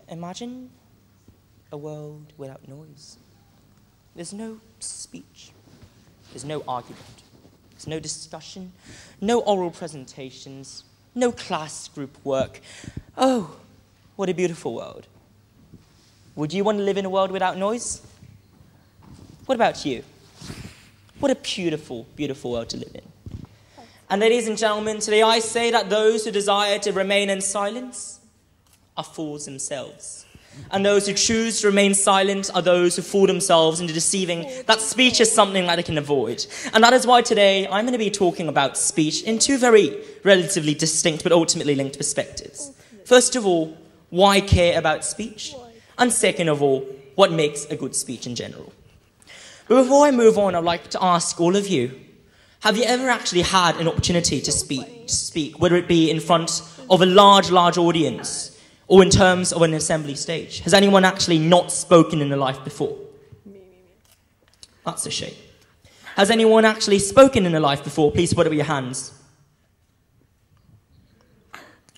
Imagine a world without noise. There's no speech. There's no argument. There's no discussion, no oral presentations, no class group work. Oh, what a beautiful world. Would you want to live in a world without noise? What about you? What a beautiful, beautiful world to live in. And ladies and gentlemen, today I say that those who desire to remain in silence are fools themselves. And those who choose to remain silent are those who fool themselves into deceiving that speech is something that they can avoid. And that is why today I'm going to be talking about speech in two very relatively distinct but ultimately linked perspectives. First of all, why care about speech? And second of all, what makes a good speech in general? But before I move on, I'd like to ask all of you, have you ever actually had an opportunity to speak, whether it be in front of a large audience or in terms of an assembly stage? Has anyone actually not spoken in their life before? That's a shame. Has anyone actually spoken in their life before? Please put up your hands.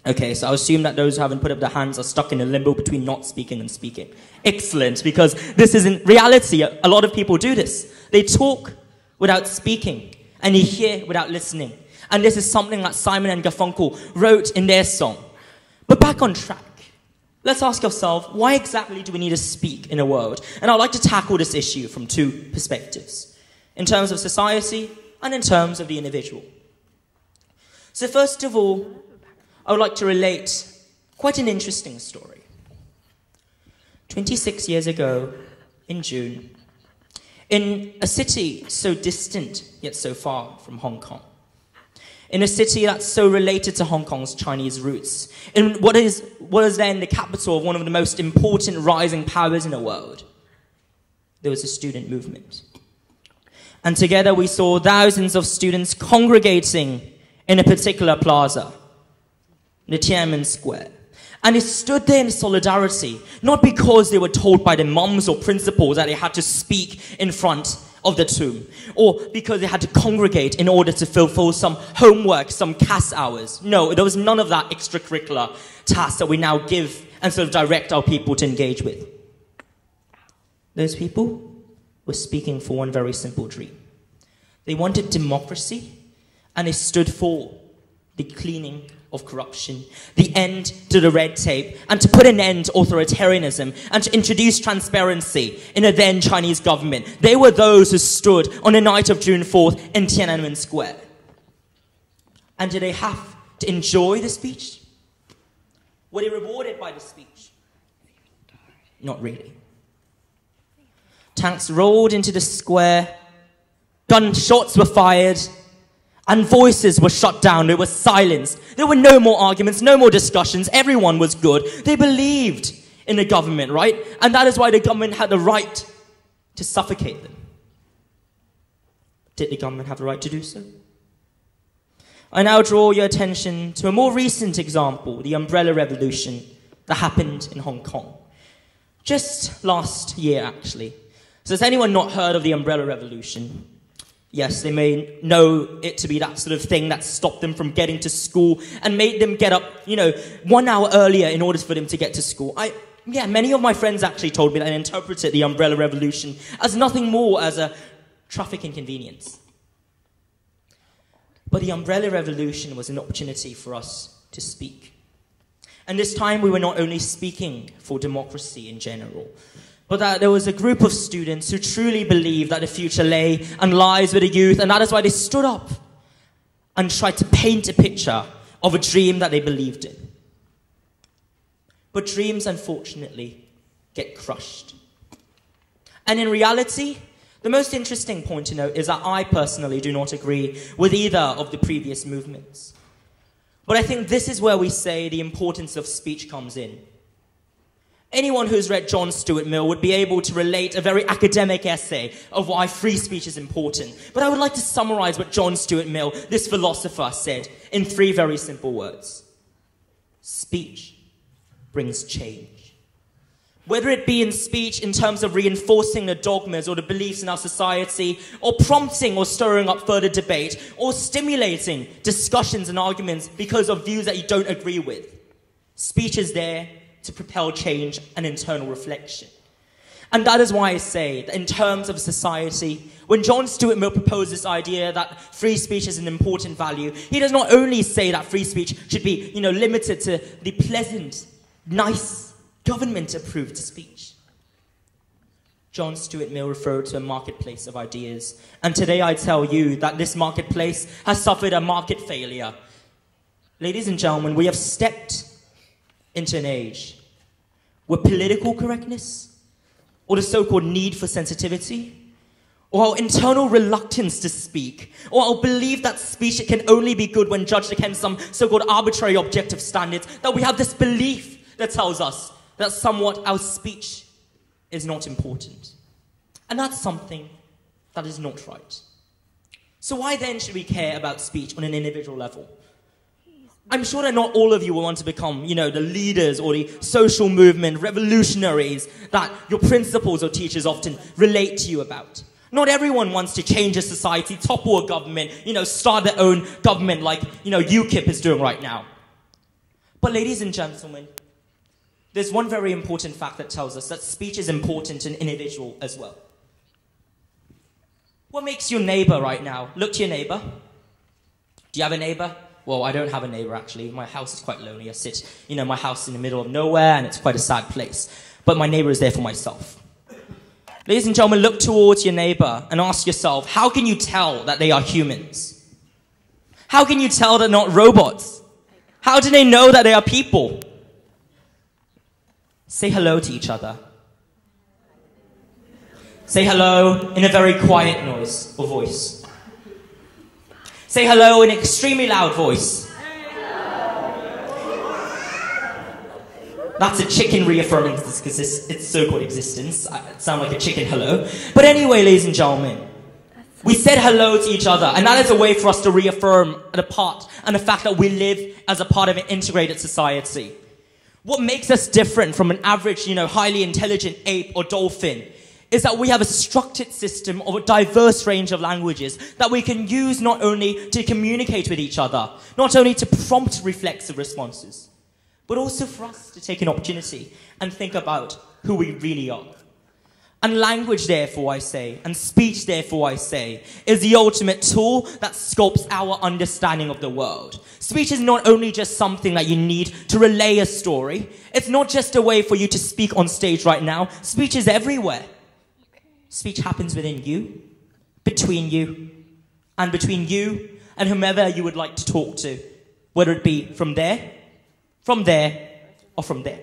Okay, so I assume that those who haven't put up their hands are stuck in a limbo between not speaking and speaking. Excellent, because this isn't reality. A lot of people do this. They talk without speaking, and you hear without listening. And this is something that Simon and Garfunkel wrote in their song. But back on track. Let's ask ourselves, why exactly do we need to speak in a world? And I'd like to tackle this issue from two perspectives, in terms of society and in terms of the individual. So first of all, I would like to relate quite an interesting story. 26 years ago, in June, in a city so distant yet so far from Hong Kong, in a city that's so related to Hong Kong's Chinese roots, in what is then the capital of one of the most important rising powers in the world, there was a student movement. And together we saw thousands of students congregating in a particular plaza, the Tiananmen Square. And they stood there in solidarity, not because they were told by their mums or principals that they had to speak in front of the tomb, or because they had to congregate in order to fulfill some homework, some CAS hours. No, there was none of that extracurricular task that we now give and sort of direct our people to engage with. Those people were speaking for one very simple dream. They wanted democracy, and they stood for the cleaning of corruption, the end to the red tape, and to put an end to authoritarianism, and to introduce transparency in a then Chinese government. They were those who stood on the night of June 4th in Tiananmen Square. And did they have to enjoy the speech? Were they rewarded by the speech? Not really. Tanks rolled into the square, gunshots were fired, and voices were shut down. They were silenced. There were no more arguments, no more discussions. Everyone was good. They believed in the government, right? And that is why the government had the right to suffocate them. Did the government have the right to do so? I now draw your attention to a more recent example, the Umbrella Revolution that happened in Hong Kong. Just last year, actually. So has anyone not heard of the Umbrella Revolution? Yes, they may know it to be that sort of thing that stopped them from getting to school and made them get up, 1 hour earlier in order for them to get to school. Many of my friends actually told me that they interpreted the Umbrella Revolution as nothing more as a traffic inconvenience. But the Umbrella Revolution was an opportunity for us to speak. And this time we were not only speaking for democracy in general, but that there was a group of students who truly believed that the future lay and lies with the youth, and that is why they stood up and tried to paint a picture of a dream that they believed in. But dreams, unfortunately, get crushed. And in reality, the most interesting point to note is that I personally do not agree with either of the previous movements. But I think this is where we say the importance of speech comes in. Anyone who's read John Stuart Mill would be able to relate a very academic essay of why free speech is important. But I would like to summarize what John Stuart Mill, this philosopher, said in 3 very simple words. Speech brings change. Whether it be in speech in terms of reinforcing the dogmas or the beliefs in our society, or prompting or stirring up further debate, or stimulating discussions and arguments because of views that you don't agree with. Speech is there to propel change and internal reflection. And that is why I say that in terms of society, when John Stuart Mill proposed this idea that free speech is an important value, he does not only say that free speech should be, limited to the pleasant, nice, government-approved speech. John Stuart Mill referred to a marketplace of ideas. And today I tell you that this marketplace has suffered a market failure. Ladies and gentlemen, we have stepped into an age where political correctness, or the so-called need for sensitivity, or our internal reluctance to speak, or our belief that speech can only be good when judged against some so-called arbitrary objective standards, that we have this belief that tells us that somewhat our speech is not important. And that's something that is not right. So why then should we care about speech on an individual level? I'm sure that not all of you will want to become, the leaders or the social movement revolutionaries that your principals or teachers often relate to you about. Not everyone wants to change a society, topple a government, start their own government like, UKIP is doing right now. But ladies and gentlemen, there's one very important fact that tells us that speech is important to an individual as well. What makes your neighbor right now? Look to your neighbor. Do you have a neighbor? Well, I don't have a neighbor, actually. My house is quite lonely. I sit, my house in the middle of nowhere, and it's quite a sad place. But my neighbor is there for myself. Ladies and gentlemen, look towards your neighbor and ask yourself, how can you tell that they are humans? How can you tell they're not robots? How do they know that they are people? Say hello to each other. Say hello in a very quiet noise or voice. Say hello in an extremely loud voice. That's a chicken reaffirming its so-called existence. It sounds like a chicken hello. But anyway, ladies and gentlemen, we said hello to each other, and that is a way for us to reaffirm the part and the fact that we live as a part of an integrated society. What makes us different from an average, highly intelligent ape or dolphin is that we have a structured system of a diverse range of languages that we can use not only to communicate with each other, not only to prompt reflexive responses, but also for us to take an opportunity and think about who we really are. And language, therefore, I say, and speech, therefore, I say, is the ultimate tool that sculpts our understanding of the world. Speech is not only just something that you need to relay a story. It's not just a way for you to speak on stage right now. Speech is everywhere. Speech happens within you, between you and whomever you would like to talk to, whether it be from there, or from there.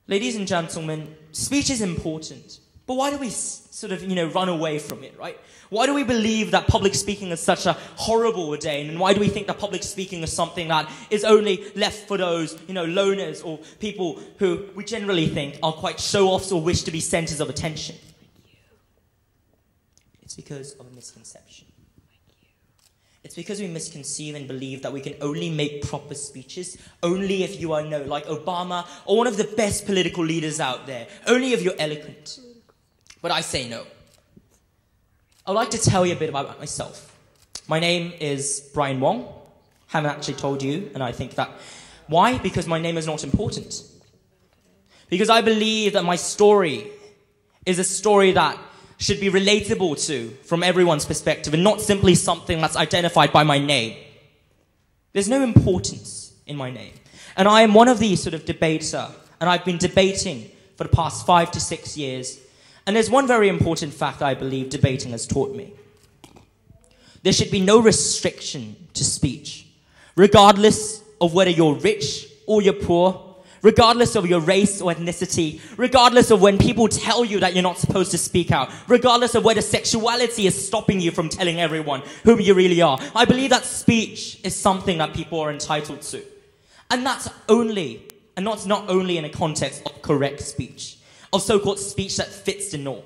Ladies and gentlemen, speech is important, but why do we sort of, run away from it, right? Why do we believe that public speaking is such a horrible ordain, and why do we think that public speaking is something that is only left for those, loners or people who we generally think are quite show-offs or wish to be centers of attention? It's because of a misconception. It's because we misconceive and believe that we can only make proper speeches only if you are, like Obama or one of the best political leaders out there, only if you're eloquent. But I say no. I'd like to tell you a bit about myself. My name is Brian Wong. Haven't actually told you, and I think that... Why? Because my name is not important. Because I believe that my story is a story that should be relatable to from everyone's perspective and not simply something that's identified by my name. There's no importance in my name. And I am one of these sort of debater, and I've been debating for the past 5 to 6 years. And there's one very important fact that I believe debating has taught me. There should be no restriction to speech, regardless of whether you're rich or you're poor, regardless of your race or ethnicity, regardless of when people tell you that you're not supposed to speak out, regardless of whether sexuality is stopping you from telling everyone who you really are. I believe that speech is something that people are entitled to. And that's only, and not only in a context of correct speech, of so-called speech that fits the norm.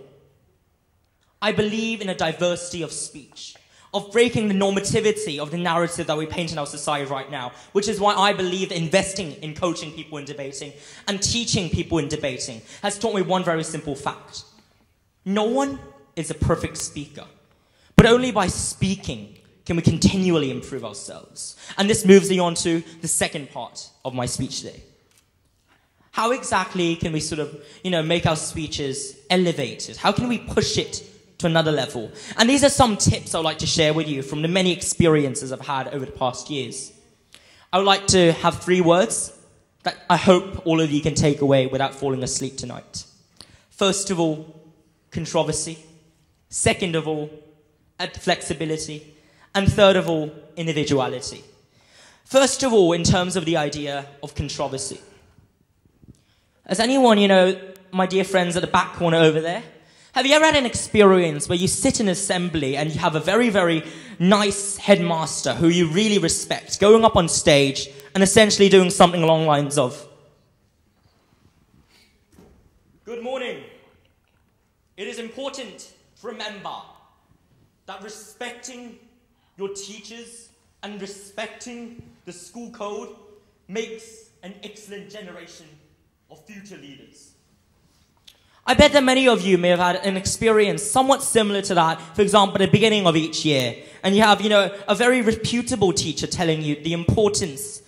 I believe in a diversity of speech, of breaking the normativity of the narrative that we paint in our society right now, which is why I believe that investing in coaching people in debating and teaching people in debating has taught me one very simple fact. No one is a perfect speaker, but only by speaking can we continually improve ourselves. And this moves me on to the second part of my speech today. How exactly can we sort of, make our speeches elevated? How can we push it to another level? And these are some tips I'd like to share with you from the many experiences I've had over the past years. I would like to have 3 words that I hope all of you can take away without falling asleep tonight. First of all, controversy. Second of all, flexibility. And third of all, individuality. First of all, in terms of the idea of controversy. As anyone, my dear friends at the back corner over there, have you ever had an experience where you sit in assembly and you have a very, very nice headmaster who you really respect going up on stage and essentially doing something along the lines of, "Good morning. It is important to remember that respecting your teachers and respecting the school code makes an excellent generation of future leaders." I bet that many of you may have had an experience somewhat similar to that, for example, at the beginning of each year. And you have, a very reputable teacher telling you the importance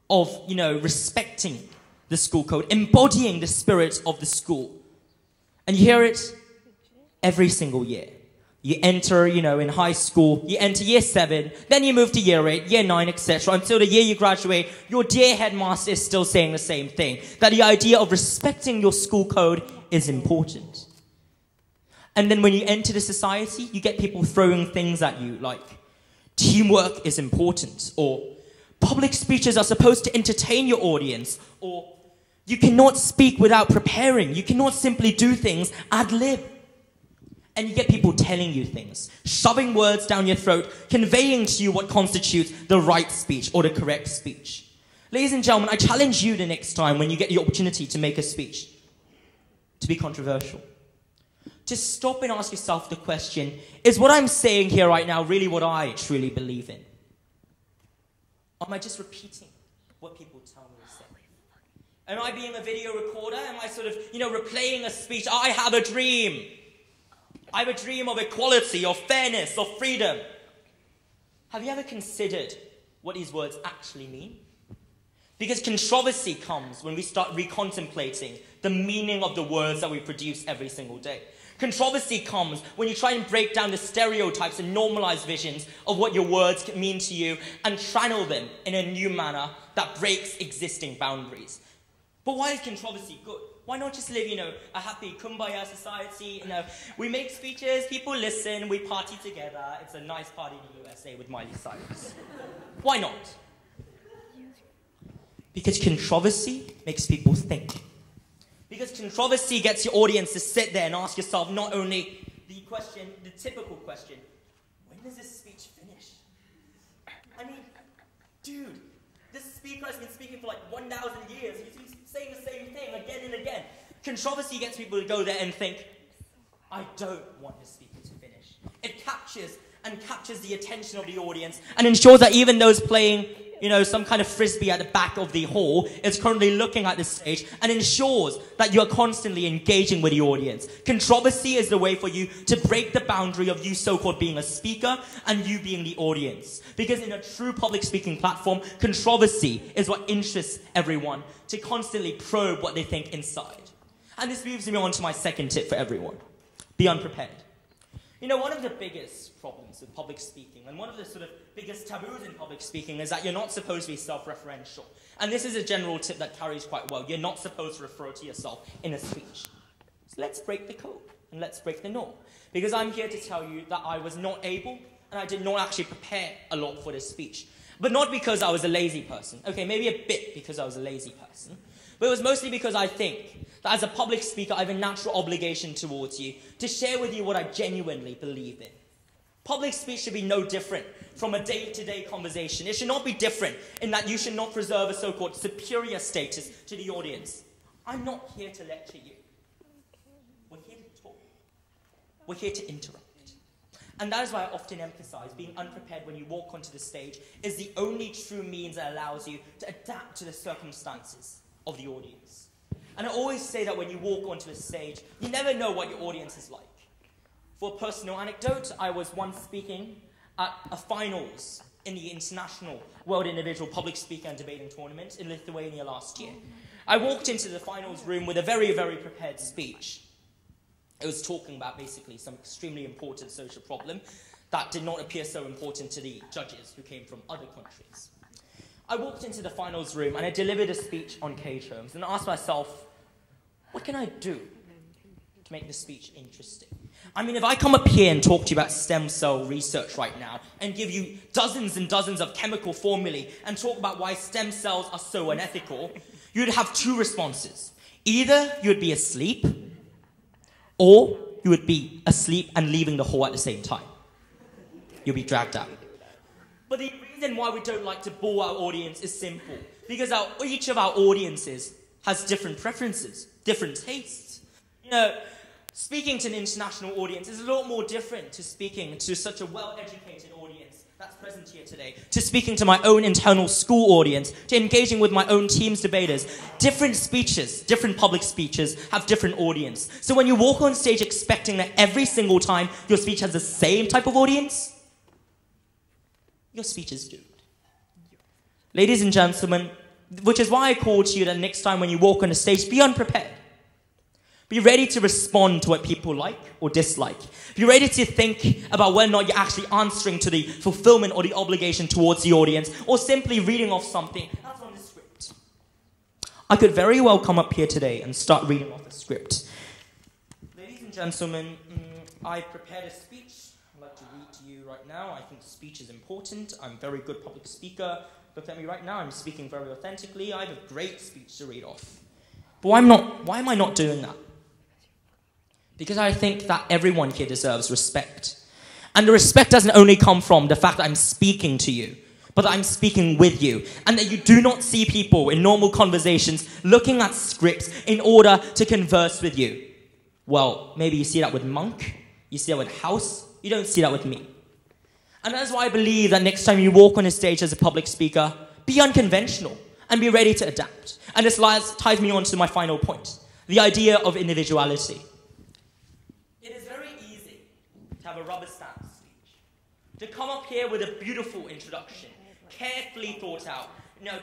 of, respecting the school code, embodying the spirit of the school. And you hear it every single year. You enter, in high school, you enter year 7, then you move to year 8, year 9, etc. Until the year you graduate, your dear headmaster is still saying the same thing. That the idea of respecting your school code is important. And then when you enter the society, you get people throwing things at you like, teamwork is important, or public speeches are supposed to entertain your audience, or you cannot speak without preparing, you cannot simply do things ad lib. And you get people telling you things, shoving words down your throat, conveying to you what constitutes the right speech or the correct speech. Ladies and gentlemen, I challenge you the next time when you get the opportunity to make a speech to be controversial. Just stop and ask yourself the question, is what I'm saying here right now really what I truly believe in? Or am I just repeating what people tell me to say? Am I being a video recorder? Am I sort of, replaying a speech? I have a dream. I have a dream of equality, of fairness, of freedom. Have you ever considered what these words actually mean? Because controversy comes when we start recontemplating the meaning of the words that we produce every single day. Controversy comes when you try and break down the stereotypes and normalized visions of what your words can mean to you and channel them in a new manner that breaks existing boundaries. But why is controversy good? Why not just live, a happy kumbaya society? We make speeches, people listen, we party together. It's a nice party in the USA with Miley Cyrus. Why not? Because controversy makes people think. Because controversy gets your audience to sit there and ask yourself not only the typical question, when does this speech finish? I mean, dude, this speaker has been speaking for like 1,000 years. He's saying the same thing again and again. Controversy gets people to go there and think, I don't want the speaker to finish. It captures the attention of the audience and ensures that even those playing some kind of frisbee at the back of the hall is currently looking at the stage and ensures that you are constantly engaging with the audience. Controversy is the way for you to break the boundary of you so-called being a speaker and you being the audience. Because in a true public speaking platform, controversy is what interests everyone to constantly probe what they think inside. And this moves me on to my second tip for everyone. Be unprepared. One of the biggest problems with public speaking, and one of the sort of biggest taboos in public speaking, is that you're not supposed to be self-referential. And this is a general tip that carries quite well. You're not supposed to refer to yourself in a speech. So let's break the code, and let's break the norm. Because I'm here to tell you that I was not able, and I did not actually prepare a lot for this speech. But not because I was a lazy person. Okay, maybe a bit because I was a lazy person. But it was mostly because I think that as a public speaker, I have a natural obligation towards you to share with you what I genuinely believe in. Public speech should be no different from a day-to-day conversation. It should not be different in that you should not preserve a so-called superior status to the audience. I'm not here to lecture you. We're here to talk. We're here to interrupt. And that is why I often emphasize being unprepared when you walk onto the stage is the only true means that allows you to adapt to the circumstances of the audience. And I always say that when you walk onto a stage, you never know what your audience is like. For a personal anecdote, I was once speaking at a finals in the International World Individual Public Speaker and Debating Tournament in Lithuania last year. I walked into the finals room with a very, very prepared speech. It was talking about basically some extremely important social problem that did not appear so important to the judges who came from other countries. I walked into the finals room and I delivered a speech on K-terms and asked myself, what can I do to make the speech interesting? I mean, if I come up here and talk to you about stem cell research right now and give you dozens and dozens of chemical formulae and talk about why stem cells are so unethical, you'd have two responses. Either you would be asleep, or you would be asleep and leaving the hall at the same time. You'll be dragged out. But the reason why we don't like to bore our audience is simple. Because each of our audiences has different preferences, different tastes. You know, speaking to an international audience is a lot more different to speaking to such a well-educated audience that's present here today, to speaking to my own internal school audience, to engaging with my own team's debaters. Different speeches, different public speeches have different audience. So when you walk on stage expecting that every single time your speech has the same type of audience, your speech is doomed. Ladies and gentlemen, which is why I call to you that next time when you walk on a stage, be unprepared. Be ready to respond to what people like or dislike. Be ready to think about whether or not you're actually answering to the fulfillment or the obligation towards the audience, or simply reading off something that's on the script. I could very well come up here today and start reading off the script. Ladies and gentlemen, I've prepared a speech I'd like to read to you right now. I think speech is important. I'm a very good public speaker. Look at me right now. I'm speaking very authentically. I have a great speech to read off. But why am I not doing that? Because I think that everyone here deserves respect. And the respect doesn't only come from the fact that I'm speaking to you, but that I'm speaking with you. And that you do not see people in normal conversations looking at scripts in order to converse with you. Well, maybe you see that with Monk, you see that with House, you don't see that with me. And that's why I believe that next time you walk on a stage as a public speaker, be unconventional and be ready to adapt. And this ties me on to my final point, the idea of individuality. Have a rubber stamp speech. To come up here with a beautiful introduction, carefully thought out,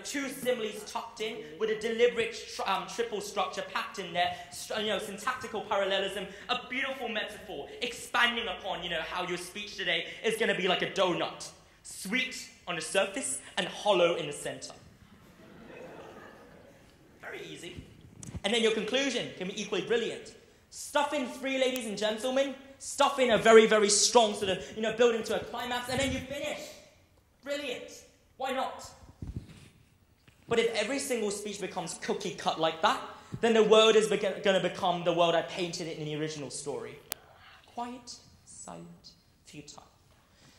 two similes tucked in with a deliberate triple structure packed in there, syntactical parallelism, a beautiful metaphor, expanding upon, how your speech today is going to be like a donut, sweet on the surface and hollow in the center. Very easy. And then your conclusion can be equally brilliant. Stuff in three, ladies and gentlemen. Stuff in a very, very strong sort of, build into a climax, and then you finish. Brilliant. Why not? But if every single speech becomes cookie cut like that, then the world is going to become the world I painted it in the original story. Quiet, silent, futile.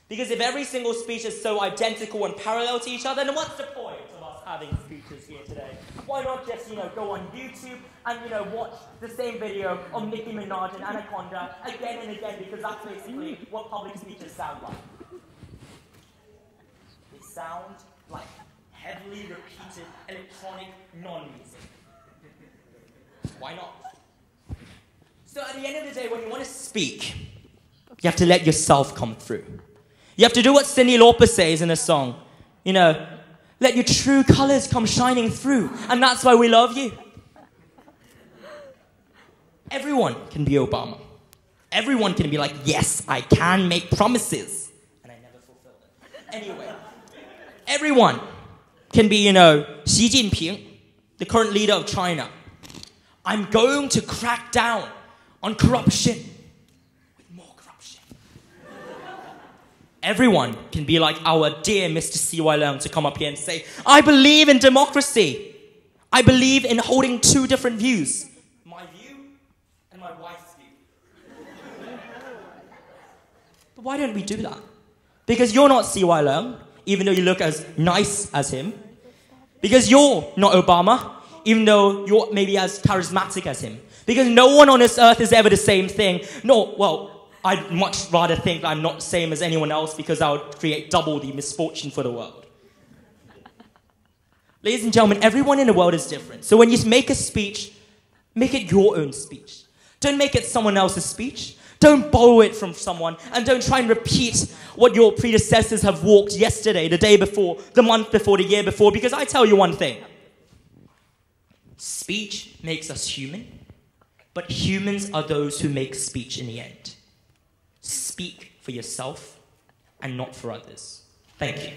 Because if every single speech is so identical and parallel to each other, then what's the point of us having speeches here today? Why not just, go on YouTube and, watch the same video of Nicki Minaj and Anaconda again and again, because that's basically what public speeches sound like. They sound like heavily repeated electronic non-music. Why not? So at the end of the day, when you want to speak, you have to let yourself come through. You have to do what Cyndi Lauper says in a song. Let your true colors come shining through. And that's why we love you. Everyone can be Obama. Everyone can be like, yes, I can make promises. And I never fulfill them. Anyway, everyone can be, Xi Jinping, the current leader of China. I'm going to crack down on corruption. Everyone can be like our dear Mr. C.Y. Leung to come up here and say, I believe in democracy. I believe in holding two different views. My view and my wife's view. But why don't we do that? Because you're not C.Y. Leung, even though you look as nice as him. Because you're not Obama, even though you're maybe as charismatic as him. Because no one on this earth is ever the same thing. I'd much rather think that I'm not the same as anyone else because I would create double the misfortune for the world. Ladies and gentlemen, everyone in the world is different. So when you make a speech, make it your own speech. Don't make it someone else's speech. Don't borrow it from someone. And don't try and repeat what your predecessors have walked yesterday, the day before, the month before, the year before. Because I tell you one thing. Speech makes us human, but humans are those who make speech in the end. Speak for yourself and not for others. Thank you.